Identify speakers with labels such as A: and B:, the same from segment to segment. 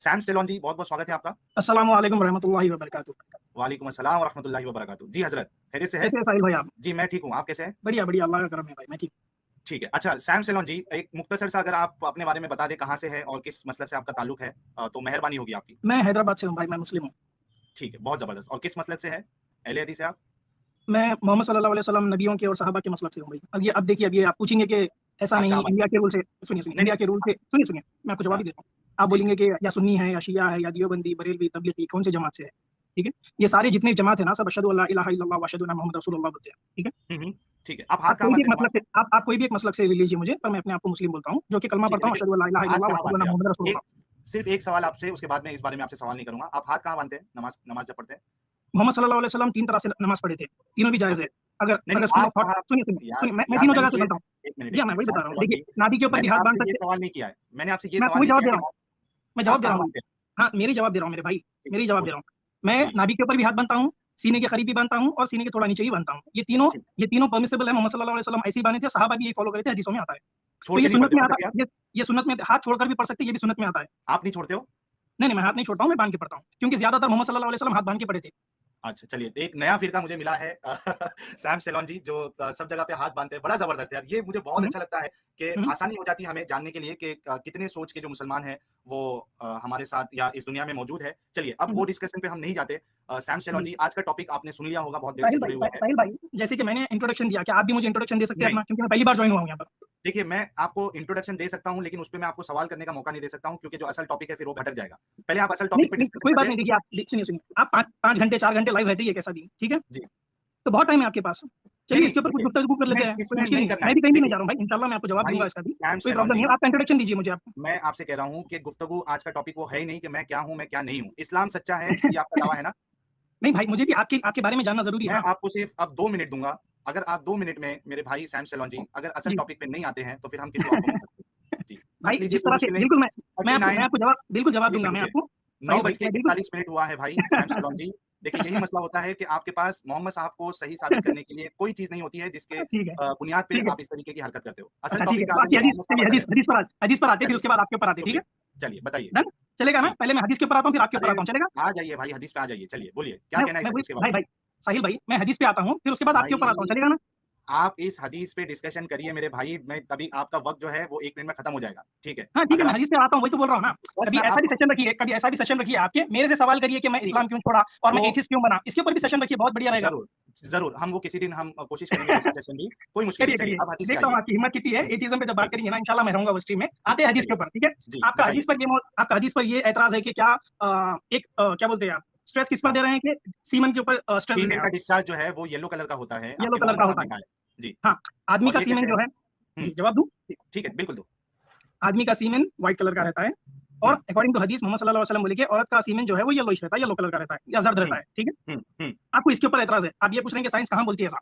A: Sam Stallone जी, बहुत-बहुत स्वागत है आपका।
B: अस्सलामु अलैकुम रहमतुल्लाहि व बरकातुहू।
A: वालेकुम अस्सलाम व रहमतुल्लाहि व बरकातुहू। जी हज़रत, खैरियत से है?
B: कैसे हैं साहिल भाई आप?
A: जी, मैं ठीक हूँ, आप कैसे हैं?
B: बढ़िया, बढ़िया अल्लाह का करम है भाई, मैं ठीक।
A: ठीक है। अच्छा, सैम स्टेलोन जी, एक मुख्तसर सा अगर आप अपने बारे में बता दें कहाँ से हैं और किस मसलक से आपका ताल्लुक है तो मेहरबानी होगी आपकी।
B: मैं हैदराबाद से हूँ भाई, मैं मुस्लिम हूँ।
A: ठीक है, बहुत ज़बरदस्त और किस मसलक से हैं? अहले हदीस हैं आप?
B: मैं मोहम्मद सल्लल्लाहु अलैहि वसल्लम नबियों के और सहाबा के मसलक से हूँ भाई। अब देखिए, अब ये आप पूछेंगे कि ऐसा
A: आप
B: नहीं
A: कहाँ
B: इंडिया
A: मानते हैं?
B: के रूल से सुनिए,
A: नहीं,
B: इंडिया के रूल से सुनिए, मैं आपको जवाब
A: हाँ,
B: ही देता हूँ। आप
A: ठीक है,
B: बोलेंगे कि या सुन्नी है या शिया है या देवबंदी, बरेलवी, तबलीगी कौन से जमात से है, ठीक है? ये सारे जितने जमात है ना सब अशहदु अल्ला इलाहा इल्लल्लाह व अशहदु अन्ना मुहम्मद रसूलुल्लाह बोलते हैं, ठीक है?
A: हुँ। ठीक है, आप हाथ
B: आप
A: कहाँ
B: कोई भी
A: मानते
B: एक
A: हैं
B: मसलक
A: नमाज़
B: से
A: में?
B: आप कोई भी एक मसलक से ले लीजिए मुझे, पर मैं अपने आप को मुस्लिम बोलता हूँ, जो कि कलमा
A: ठीक है,
B: पढ़ता हूँ
A: लेकिन
B: अशहदु अल्ला इलाहा
A: हाथ
B: इल्लल्लाह व
A: कहाँ
B: अशहदु
A: बाँधते
B: अन्ना
A: हैं आप?
B: मुहम्मद
A: एक
B: रसूलुल्लाह।
A: सिर्फ़ एक सवाल आपसे, उसके बाद मैं इस बारे में आपसे सवाल नहीं करूँगा। आप हाथ कहाँ बाँधते हैं नमाज़ नमाज़ जब पढ़ते हैं?
B: मोहम्मद सल्लल्लाहु अलैहि वसल्लम 3 तरह से नमाज़ पढ़े थे, तीनों भी जायज़ है। अगर
A: नहीं, नहीं,
B: अगर स्कूल
A: हाथ
B: ऑफ थॉट
A: कहाँ यार
B: मैं
A: यार
B: तीनों
A: मैंने
B: जगह से
A: ये
B: सुनता हूँ। जी हाँ, मैं
A: 1 मिनट
B: वही
A: सैम
B: बता रहा हूँ।
A: सलोन
B: देखिए,
A: जी,
B: नाभि के ऊपर भी
A: मैंने
B: हाथ बाँध
A: आपसे ये
B: सकते।
A: सवाल नहीं किया है। मैंने आपसे ये
B: मैं
A: सवाल
B: आपको वही
A: नहीं
B: जवाब
A: किया
B: दे रहा
A: कि
B: हूँ,
A: हाथ
B: मैं जवाब
A: आप
B: दे रहा
A: कहाँ
B: हूँ।
A: बाँधते हैं?
B: हाँ, मेरी जवाब दे रहा हूँ मेरे भाई,
A: ठीक
B: मेरी
A: है,
B: जवाब दे
A: बोलिए।
B: रहा हूँ। मैं
A: जी,
B: नाभि के ऊपर भी हाथ बाँधता हूँ, सीने के करीब भी बाँधता हूँ और सीने के थोड़ा नीचे भी बाँधता हूँ।
A: ठीक।
B: ये तीनों परमिसिबल है, मोहम्मद सल्लल्लाहु अलैहि वसल्लम ऐसे ही बाँधे थे, सहाबा भी यही फॉलो करे थे, हदीसों में आता है। तो
A: छोड़
B: ये
A: के नहीं
B: सुन्नत
A: पढ़ते,
B: में
A: पता
B: आता
A: क्या?
B: ये सुन्नत में हाथ छोड़कर भी पढ़ सकते हैं, ये भी सुन्नत में आता है।
A: आप नहीं छोड़ते हो?
B: नहीं, नहीं, मैं हाथ नहीं छोड़ता हूँ, मैं बाँध के पढ़ता हूँ। क्योंकि ज़्यादातर मोहम्मद सल्लल्लाहु अलैहि वसल्लम हाथ बाँध के पढ़े थे।
A: अच्छा, चलिए एक नया फ़िरका मुझे मिला है सैम सेलोन जी जो सब जगह पे हाथ बाँधते हैं, बड़ा ज़बरदस्त है यार। ये मुझे बहुत
B: हुँ,
A: अच्छा लगता है कि
B: हुँ,
A: आसानी हो जाती है हमें जानने के लिए कि कितने सोच के जो मुसलमान हैं, वो हमारे साथ या इस दुनिया में मौजूद है। चलिए, अब
B: हुँ,
A: वो डिस्कशन पे हम नहीं जाते। सैम सेलोन
B: जी।
A: जी, आज का टॉपिक आपने सुन लिया होगा, बहुत देर से जुड़े हुए हैं।
B: साहिल भाई, जैसे कि मैंने इंट्रोडक्शन दिया, क्या आप भी मुझे इंट्रोडक्शन दे सकते हैं
A: नहीं।
B: अपना? क्योंकि मैं पहली बार जॉइन हुआ हूँ यहाँ पर।
A: देखिए, मैं आपको इंट्रोडक्शन दे सकता हूँ, लेकिन उसपे मैं आपको सवाल करने का मौका नहीं दे सकता हूँ, क्योंकि जो असल टॉपिक है, फिर वो भटक जाएगा। पहले आप असल
B: नहीं,
A: टॉपिक पे
B: नहीं,
A: डिस्कशन
B: कोई
A: कर
B: बात
A: लें।
B: नहीं। देखिए, सुनिए, आप 5 घंटे, 4 घंटे लाइव रहते ही है कैसा भी, ठीक है?
A: जी।
B: तो बहुत टाइम है आपके पास।
A: नहीं,
B: चलिए
A: नहीं,
B: इसके ऊपर कुछ
A: देखिए,
B: गुफ्तगू कर लेते
A: इसमें
B: हैं, कोई
A: इसमें
B: मुश्किल
A: नहीं
B: नहीं है।
A: करना
B: मैं
A: है।
B: भी कहीं भी नहीं
A: देखिए,
B: जा रहा हूँ भाई, इंशाल्लाह मैं आपको जवाब
A: भाई
B: दूँगा इसका भी,
A: सैम
B: कोई
A: सेलोन
B: प्रॉब्लम नहीं
A: जी,
B: है। आप इंट्रोडक्शन दीजिए मुझे आप।
A: मैं आपसे कह रहा हूँ कि गुफ्तगू आज का टॉपिक वो है ही नहीं कि मैं क्या हूँ, मैं क्या नहीं हूँ। इस्लाम सच्चा है, ये आपका दावा है ना?
B: नहीं भाई, मुझे भी आपके आपके बारे में जानना ज़रूरी है
A: मैं
B: ना।
A: आपको सिर्फ़ अब 2 मिनट दूँगा। अगर आप 2 मिनट में मेरे भाई सैम सेलोन जी अगर असल
B: जी।
A: टॉपिक पे नहीं आते हैं, तो फिर हम किसी और को मौका देंगे। जी,
B: भाई
A: हँस लीजिए,
B: जिस
A: कोई
B: तरह से
A: मुश्किल नहीं।
B: बिल्कुल मैं
A: 39
B: आपको बिल्कुल जवाब
A: एक
B: दूँगा
A: मिनट
B: मैं
A: रुकिए,
B: आपको।
A: 9
B: साहिल भाई,
A: बज के
B: मैं बिल्कुल
A: 41 मिनट हुआ है भाई सैम सेलोन जी। देखिए, यही मसला होता है कि आपके पास मोहम्मद साहब को सही साबित करने के लिए कोई चीज़ नहीं होती है, जिसके
B: ठीक है,
A: बुनियाद पे
B: ठीक है।
A: आप इस तरीके की हरकत करते हो। असल
B: अच्छा ठीक
A: टॉपिक
B: है,
A: पे आ
B: बाकी
A: जाइए,
B: हदीस
A: मोहम्मद साहब
B: चलिए
A: असल है।
B: हदीस पर आते हैं, फिर
A: चलिए,
B: उसके बाद आपके ऊपर आते हैं, ठीक
A: शुक्रिया।
B: है?
A: चलिए, बताइए।
B: डन? चलेगा ना?
A: जी।
B: पहले मैं हदीस के ऊपर आता हूँ, फिर आपके ऊपर
A: अरे!
B: आता हूँ, चलेगा?
A: आ जाइए भाई, हदीस पे आ जाइए। चलिए, बोलिए, क्या कहना है इस
B: मैं वही
A: हदीस के बारे में?
B: भाई, साहिल भाई, मैं हदीस पे आता हूँ, फिर उसके बाद आपके ऊपर आता हूँ,
A: भाई,
B: चलेगा ना?
A: आप इस हदीस पे डिस्कशन करिए मेरे भाई, मैं तभी आपका वक़्त जो है वो 1 मिनट में खत्म हो जाएगा, ठीक है?
B: हाँ, ठीक है,
A: अगर
B: मैं
A: आप
B: हदीस पे आता हूँ, वही तो बोल रहा हूँ ना।
A: बस
B: कभी
A: मैं
B: ऐसा भी
A: आपको
B: सेशन रखिए, आपके, मेरे से सवाल करिए कि मैं
A: ठीक है,
B: इस्लाम क्यों छोड़ा और मैं
A: तो
B: एथिस्ट क्यों बना? इसके ऊपर भी
A: जी,
B: सेशन रखिए, बहुत बढ़िया रहेगा।
A: ज़रूर, ज़रूर, हम वो किसी दिन हम कोशिश करेंगे वैसा सेशन भी, कोई मुश्किल नहीं।
B: करिए,
A: चलिए,
B: करिए।
A: अब हदीस पे
B: देखता हूँ
A: आइए।
B: आपकी हिम्मत कितनी है,
A: जी,
B: एथिज़्म पे जब बात
A: जी,
B: करेंगे ना, इंशाल्लाह मैं रहूँगा उस टीम में।
A: जी,
B: आते हैं हदीस के
A: चलिए।
B: ऊपर, ठीक है?
A: जी, बताइए।
B: आपका हदीस पर ये ऐतराज़ है कि क्या क्या बोलते हैं आप, स्ट्रेस किस पर
A: हाँ,
B: दे रहे हैं कि सीमन के ऊपर स्ट्रेस दे रहे
A: सीमेन
B: हैं
A: का
B: आप?
A: डिस्चार्ज जो है वो येलो कलर का होता है,
B: येलो
A: आपके
B: कलर
A: मोहम्मद
B: का
A: साहब
B: होता
A: ने
B: है।
A: कहा है। जी,
B: हाँ, आदमी
A: और
B: का
A: ये
B: सीमेन
A: कहते हैं
B: जो है
A: हुँ,
B: जी, जवाब दूँ?
A: ठीक है, बिल्कुल दो।
B: आदमी का सीमेन व्हाइट कलर का रहता है और
A: हुँ,
B: अकॉर्डिंग टू हदीस मोहम्मद सल्लल्लाहु अलैहि वसल्लम बोले कि औरत का सीमेन जो है वो येलोइश रहता है, येलो कलर का रहता है या ज़र्द
A: हुँ,
B: रहता है, ठीक है?
A: हुँ।
B: आपको इसके ऊपर ऐतराज़ है। आप ये पूछ रहे हैं कि साइंस कहाँ बोलती है ऐसा?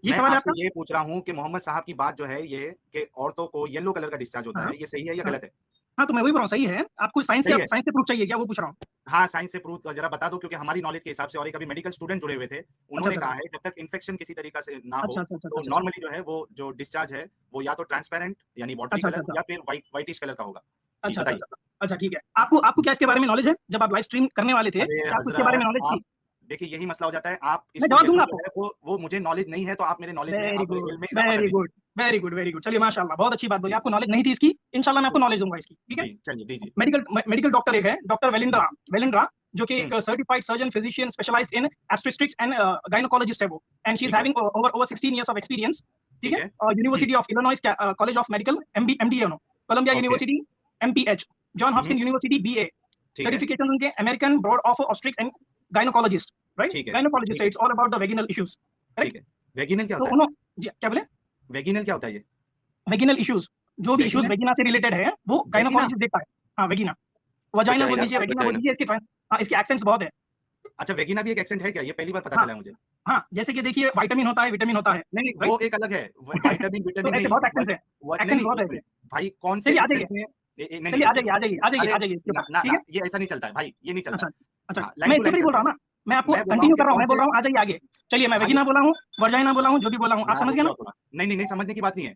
B: ये
A: मैं
B: सवाल है
A: आपसे
B: आपका?
A: ये पूछ रहा हूँ कि मोहम्मद साहब की बात जो है ये कि औरतों को येलो कलर का डिस्चार्ज होता
B: हाँ,
A: है, ये सही है या
B: हाँ।
A: गलत है?
B: हाँ, तो मैं वही बोल रहा हूँ, सही है। आपको
A: सही है?
B: साइंस से प्रूफ चाहिए क्या, वो पूछ रहा हूँ?
A: हाँ, साइंस से प्रूव ज़रा बता दो क्योंकि हमारी नॉलेज के हिसाब से और एक अभी मेडिकल स्टूडेंट जुड़े हुए थे,
B: अच्छा,
A: उन्होंने
B: अच्छा,
A: कहा
B: अच्छा।
A: है जब तक इन्फेक्शन किसी तरीक़ा से ना
B: अच्छा,
A: हो,
B: अच्छा, अच्छा,
A: तो
B: अच्छा, अच्छा।
A: नॉर्मली जो है वो जो डिस्चार्ज है, वो या तो ट्रांसपेरेंट यानी वाटरी
B: अच्छा, अच्छा,
A: कलर
B: अच्छा।
A: या फिर व्हाइटिश कलर का होगा। जी,
B: अच्छा, अच्छा,
A: बताइए।
B: अच्छा। अच्छा, ठीक है। आपको आपको क्या इसके बारे में नॉलेज है? जब आप लाइव स्ट्रीम करने वाले थे,
A: अरे
B: क्या आपको इसके बारे
A: हज़रत
B: में नॉलेज
A: आप
B: थी?
A: देखिए यही मसला हो जाता है, आप
B: मैं
A: इसको
B: जवाब
A: येलो
B: दूँगा
A: जो
B: आपको।
A: है वो मुझे नॉलेज नहीं है, तो आप मेरे नॉलेज में
B: वेरी
A: आप मेरे
B: गुड,
A: इल्म में इज़ाफ़ा कर
B: वेरी
A: दीजिए।
B: Good, very good, very good. चलिए माशाअल्लाह, बहुत अच्छी बात बोली।
A: जी,
B: आपको नॉलेज नहीं थी इसकी, इंशाअल्लाह मैं
A: जी,
B: आपको नॉलेज दूँगा इसकी, ठीक है?
A: जी, चलिए दीजिए।
B: मेडिकल डॉक्टर एक है, डॉक्टर
A: हुँ,
B: वेलिंड्रा, जो कि
A: हुँ,
B: एक certified surgeon physician specialized in obstetrics and gynaecologist है वो, एंड शी इज़
A: ठीक है,
B: having over 16 years of experience, ठीक
A: ठीक
B: है?
A: है।
B: और
A: हुँ,
B: university of Illinois college of medical MD है उन्हों, Columbia
A: okay.
B: University MPH, John
A: हुँ,
B: हॉपकिंस यूनिवर्सिटी बीए,
A: ठीक है,
B: सर्टिफिकेशन उनके American board of obstetrics and gynaecologist, right?
A: ठीक है,
B: गायनोकोलॉजिस्ट
A: ठीक
B: है,
A: है,
B: it's all about the वेगिनल issues,
A: ठीक
B: करेक्ट?
A: है। वेगिनल क्या
B: तो
A: होता है?
B: उन्हों जी, क्या बोले?
A: वेगिनल क्या होता है ये?
B: वेगिनल इश्यूज, जो भी इश्यूज
A: वेगिनल
B: वेगिना से रिलेटेड है, वो
A: वेगिना?
B: गायनोकोलॉजिस्ट देखता है। हाँ, वेगिना। वजाइना बोल
C: वजाइना
B: दीजिए, वेगिना बोल
C: वजाइना
B: दीजिए, इसके एक्सेंट्स बहुत है।
A: अच्छा वेगिना भी एक एक्सेंट है क्या? ये पहली बार पता
B: हाँ,
A: चला है मुझे।
B: हाँ, जैसे कि देखिए विटामिन होता है, विटामिन होता है,
A: नहीं, नहीं
B: राइट?
A: वो एक अलग है। व वाइटामिन,
B: तो
A: विटामिन
B: ऐसे
A: नहीं।
B: बहुत
A: व
B: एक्सेंट्स हैं,
A: व नहीं,
B: एक्सेंट्स
A: नहीं
B: बहुत है
A: 1
B: ऐसे।
A: मिनट। भाई कौन से
B: चलिए आ जाइए,
A: एक्सेंट में नहीं, नहीं रुकिए, रुकिए। अरे!
B: आ जाइए इसके ऊपर,
A: ना,
B: ठीक है?
A: ये ऐसा नहीं चलता है भाई, ये नहीं चलता
B: अच्छा,
A: है।
B: अच्छा,
A: हाँ, लाइन
B: मैं
A: टू
B: इसके
A: लाइन
B: ऊपर ही बोल
A: चलते
B: रहा
A: हैं।
B: हूँ ना, मैं आपको
A: मैं बोल रहा हूँ
B: कंटिन्यू
A: कि
B: कर रहा हूँ,
A: कौन
B: मैं बोल
A: से
B: रहा हूँ, आ जाइए आगे। चलिए मैं
A: भाई
B: वेगिना बोला हूँ, वर्जाइना बोला हूँ, जो भी बोला हूँ, आप
A: यार
B: समझ
A: रुक
B: गए ना?
A: जाओ थोड़ा। नहीं, नहीं, नहीं समझने की बात नहीं है।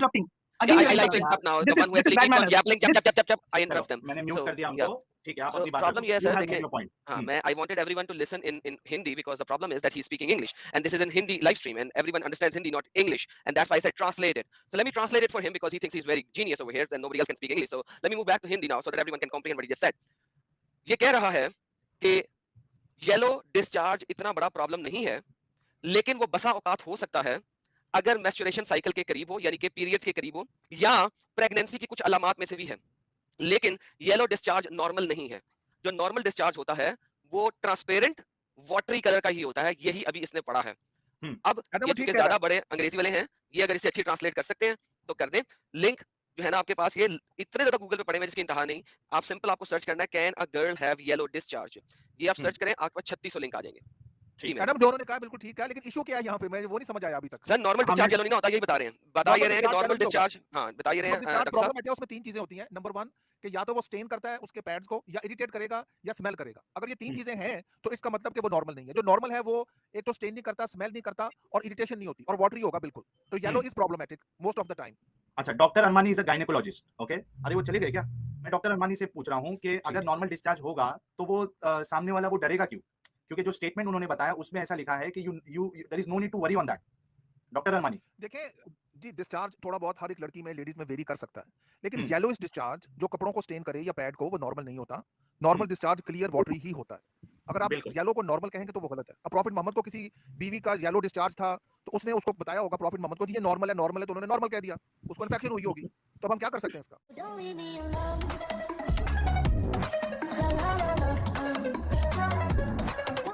B: interrupting. Again,
C: I
B: you're
C: like to
B: interrupting.
C: interrupt now.
B: This
C: The
B: is
C: one who
B: this is
C: actually
B: bad
C: keeps on
B: manners.
C: yapping, chap, I
A: चलो,
C: interrupt them.
A: मैंने म्यूट
C: So
A: कर दिया
C: yeah.
A: हमको, ठीक है, आप
C: So
A: अपनी बात
C: problem
A: रखो।
C: ये है
A: You
C: सर,
A: have made
C: देखिए,
A: your point.
C: हाँ, I wanted everyone to listen in Hindi because the problem is that he's speaking English and this is in Hindi live stream and everyone understands Hindi, not English, and that's why I said translate it. So let me translate it for him because he thinks he's very genius over here and nobody else can speak English. So let me move back to Hindi now so that everyone can comprehend what he just said. ये कह रहा है कि yellow discharge इतना बड़ा problem नहीं है, लेकिन वो बसा औकात हो सकता है अगर मेंस्ट्रुएशन साइकिल के करीब हो, यानी कि पीरियड्स के करीब हो, या प्रेगनेंसी की कुछ अलामात में से भी है। लेकिन येलो डिस्चार्ज नॉर्मल नहीं है। जो नॉर्मल डिस्चार्ज होता है वो ट्रांसपेरेंट वाटरी कलर का ही होता है, यही अभी इसने पढ़ा है। अब
D: मैडम
C: ये
D: वो ठीक
C: चूंकि
D: कह रहा
C: ज्यादा
D: है।
C: बड़े अंग्रेजी वाले हैं, ये अगर इसे अच्छी ट्रांसलेट कर सकते हैं तो कर दें। लिंक जो है ना आपके पास, ये इतने ज्यादा गूगल पे पड़े हुए जिसकी इंतहा नहीं। आप सिंपल, आपको सर्च करना है can a girl have yellow discharge, ये आप सर्च करें, आपके पास 3600 लिंक आ जाएंगे। जी
A: ठीक है।
D: मैडम जो उन्होंने कहा बिल्कुल ठीक है, लेकिन इशू क्या है यहाँ पे, मैं वो नहीं समझ आया अभी तक।
C: सर नॉर्मल डिस्चार्ज
A: हमने
C: येलो नहीं ना होता, यही बता रहे हैं, बता ये रहे हैं कि नॉर्मल डिस्चार्ज, हाँ बता ये रहे हैं
D: डिस्चार्ज
C: डॉक्टर साहब।
D: प्रॉब्लम है, उसमें तीन चीजें होती हैं। नंबर 1 कि या तो वो स्टेन करता है उसके पैड्स को, या इरिटेट करेगा, या स्मेल करेगा। अगर ये तीन चीजें हैं तो इसका मतलब कि वो नॉर्मल नहीं है। जो नॉर्मल है वो एक तो स्टेन नहीं करता, स्मेल नहीं करता, और इरिटेशन नहीं होती, और वाटरी होगा बिल्कुल। तो yellow is problematic most of the time.
A: अच्छा, doctor Armani is a gynaecologist, okay? अरे वो चले गए क्या? मैं डॉक्टर अरमानी से पूछ रहा हूँ कि अगर नॉर्मल डिस्चार्ज होगा तो वो सामने वाला वो डरेगा क्यों? क्योंकि जो स्टेटमेंट उन्होंने बताया उसमें ऐसा लिखा है कि you there is no need to worry on that. Doctor Armani,
D: देखिए जी, डिस्चार्ज थोड़ा बहुत हर एक लड़की में, लेडीज में वेरी कर सकता है, लेकिन
A: हम्म।
D: येलोइश डिस्चार्ज जो कपड़ों को स्टेन करे या पैड को, वो नॉर्मल नहीं होता। नॉर्मल डिस्चार्ज क्लियर वाटरी ही होता है। अगर आप
A: बिल्कुल।
D: येलो को नॉर्मल कहेंगे तो वो गलत है। अब प्रॉफिट मोहम्मद को किसी बीवी का येलो डिस्चार्ज था तो उसने उसको बताया होगा प्रॉफिट मोहम्मद को जी ये नॉर्मल है, तो उन्होंने नॉर्मल कह दिया, उसको इन्फेक्शन हुई होगी। तो अब हम क्या कर सकते हैं इसका?